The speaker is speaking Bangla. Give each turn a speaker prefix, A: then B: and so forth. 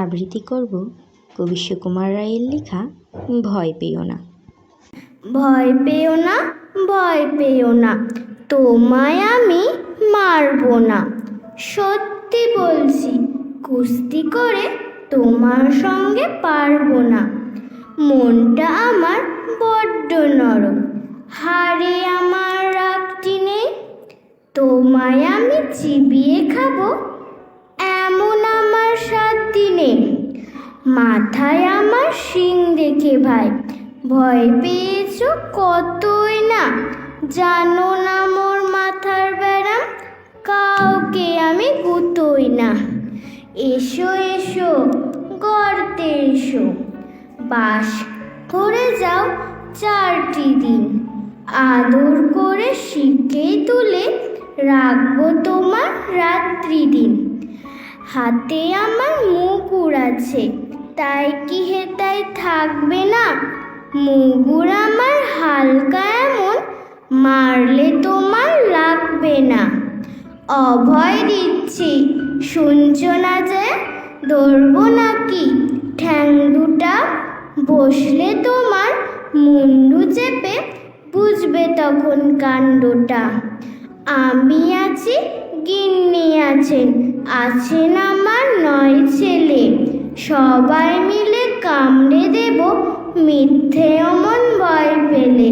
A: আবৃত্তি করব কবি সুকুমার রায়ের লেখা ভয় পেও না।
B: ভয় পেও না, ভয় পেও না, তোমায় আমি মারব না। সত্যি বলছি, কুস্তি করে তোমার সঙ্গে পারবো না। মনটা আমার বড্ড নরম, হাড়ে আমার রাগটি নেই। তোমায় আমি চিবিয়ে খাবো, এমন আমার সাধ্য নেই। মাথায় আমার শিং দেখে ভাই ভয় পেয়েছ কতই না। জানো না মোর মাথার ব্যারাম, কাউকে আমি গুতোই না। এসো এসো গর্তে এসো, বাস করে যাও 4টি দিন। আদর করে শিখে তুলে রাখবো তোমার রাত্রি দিন। হাতে আমার মুগুর আছে, তাই কি হেতাই থাকবে না? মুগুর আমার হালকা এমন, মারলে তোমার লাগবে না। অভয় দিচ্ছি শুনছো না যে, ধরবো নাকি ঠ্যাং দুটা? বসলে তোমার মুন্ডু চেপে বুঝবে তখন কাণ্ডটা। আমি আছি, গিন্নি আছেন, আছেন আমার 9 ছেলে। সবাই মিলে কামড়ে দেব মিথ্যে অমন ভয় পেলে।